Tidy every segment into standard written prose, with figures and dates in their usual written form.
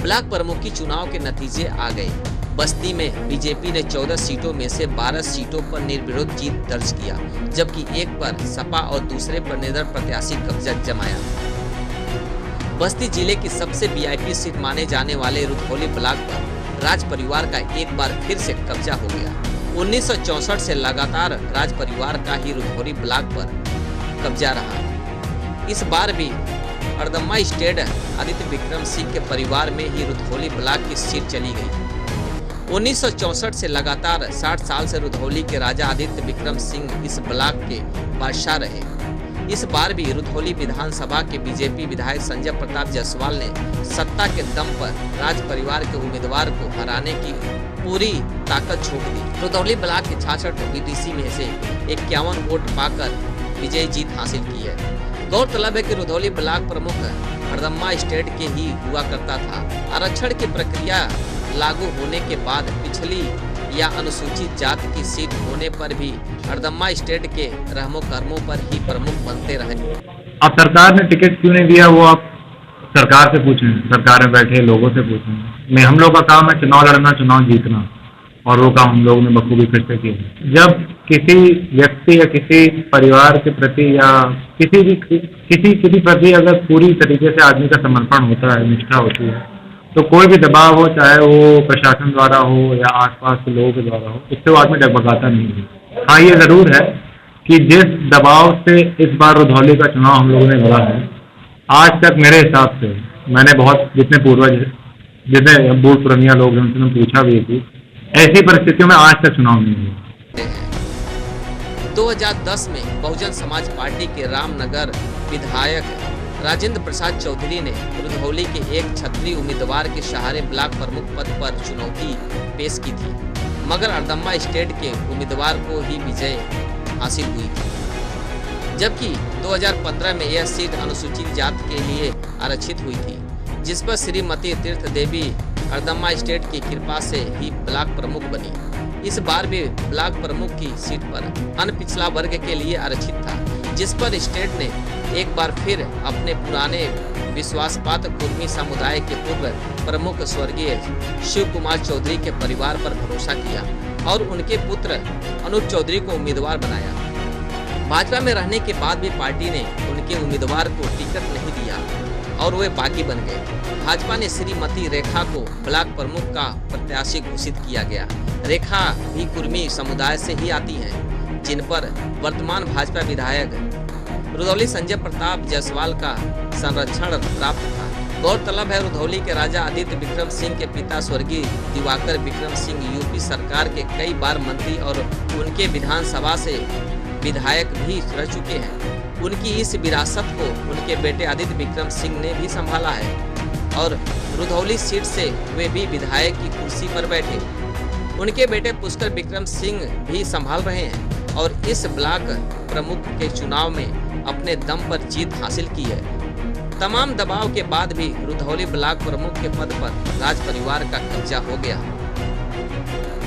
Block प्रमुखी चुनाव के नतीजे आ गए। बस्ती में बीजेपी ने 14 सीटों में से 12 सीटों पर निर्विरोध जीत दर्ज किया, जबकि एक पर सपा और दूसरे पर निर्दल प्रत्याशी कब्जा जमाया। बस्ती जिले की सबसे वीआईपी सीट माने जाने वाले रुधौली ब्लॉक पर राज परिवार का एक बार फिर से कब्जा हो गया। 1964 से लगातार राज परिवार का ही रुधौली ब्लॉक पर कब्जा रहा। इस बार भी अर्दम्मा स्टेट आदित्य विक्रम सिंह के परिवार में ही रुधौली ब्लॉक की सीट चली गई। 1964 से लगातार 60 साल से रुधौली के राजा आदित्य विक्रम सिंह इस ब्लॉक के बादशाह रहे। इस बार भी रुधौली विधानसभा के बीजेपी विधायक संजय प्रताप जायसवाल ने सत्ता के दम पर राज परिवार के उम्मीदवार को हराने की पूरी ताकत झोंक दी। रुधौली ब्लॉक के 66 बीडीसी में से 51 वोट पाकर विजयी जीत हासिल की है। गौरतलब है कि रुधौली ब्लॉक प्रमुख अर्दम्मा स्टेट के ही हुआ करता था। आरक्षण की प्रक्रिया लागू होने के बाद पिछली या अनुसूचित जाति की सीट होने पर भी अर्दम्मा स्टेट के रहमो कर्मों पर ही प्रमुख बनते रहे। अब सरकार ने टिकट क्यों नहीं दिया वो आप सरकार से पूछें, सरकार में बैठे लोगों से पूछें। मैं हम लोग का काम है चुनाव लड़ना, चुनाव जीतना, और वो काम हम लोग ने बखूबी फिर से किया। जब किसी व्यक्ति या किसी परिवार के प्रति या किसी प्रति अगर पूरी तरीके से आदमी का समर्पण होता है, निष्ठा होती है, तो कोई भी दबाव हो, चाहे वो प्रशासन द्वारा हो या आसपास के लोगों के द्वारा हो, उससे वो आदमी डगमगाता नहीं है। हाँ, ये जरूर है कि जिस दबाव से इस बार रुधौली का चुनाव हम लोगों ने लड़ा है, आज तक मेरे हिसाब से मैंने बहुत जितने बूढ़ पुरानिया लोग हैं उनसे पूछा भी थी, ऐसी परिस्थितियों में आज तक चुनाव नहीं हुआ। 2010 में बहुजन समाज पार्टी के रामनगर विधायक राजेंद्र प्रसाद चौधरी ने रुधौली के एक क्षत्रिय उम्मीदवार के सहारे ब्लॉक प्रमुख पद पर चुनौती पेश की थी, मगर अर्दम्मा स्टेट के उम्मीदवार को ही विजय हासिल हुई थी। जबकि 2015 में यह सीट अनुसूचित जाति के लिए आरक्षित हुई थी, जिस पर श्रीमती तीर्थ देवी अर्दम्मा स्टेट की कृपा से ही ब्लॉक प्रमुख बनी। इस बार भी ब्लॉक प्रमुख की सीट पर अन्य पिछड़ा वर्ग के लिए आरक्षित था, जिस पर स्टेट ने एक बार फिर अपने पुराने विश्वासपात्र कुर्मी समुदाय के पूर्व प्रमुख स्वर्गीय शिव कुमार चौधरी के परिवार पर भरोसा किया और उनके पुत्र अनूप चौधरी को उम्मीदवार बनाया। भाजपा में रहने के बाद भी पार्टी ने उनके उम्मीदवार को टिकट नहीं दिया और वे बागी बन गए। भाजपा ने श्रीमती रेखा को ब्लॉक प्रमुख का प्रत्याशी घोषित किया गया। रेखा भी कुर्मी समुदाय से ही आती हैं, जिन पर वर्तमान भाजपा विधायक रुधौली संजय प्रताप जायसवाल का संरक्षण प्राप्त था। गौरतलब है, रुधौली के राजा आदित्य विक्रम सिंह के पिता स्वर्गीय दिवाकर विक्रम सिंह यूपी सरकार के कई बार मंत्री और उनके विधानसभा से विधायक भी रह चुके हैं। उनकी इस विरासत को उनके बेटे आदित्य विक्रम सिंह ने भी संभाला है और रुधौली सीट से वे भी विधायक की कुर्सी पर बैठे। उनके बेटे पुष्कर विक्रम सिंह भी संभाल रहे हैं और इस ब्लॉक प्रमुख के चुनाव में अपने दम पर जीत हासिल की है। तमाम दबाव के बाद भी रुधौली ब्लॉक प्रमुख के पद पर राज परिवार का कब्जा हो गया।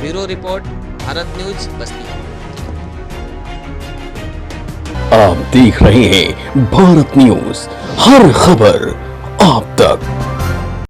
ब्यूरो रिपोर्ट, भारत न्यूज, बस्ती। आप देख रहे हैं भारत न्यूज, हर खबर आप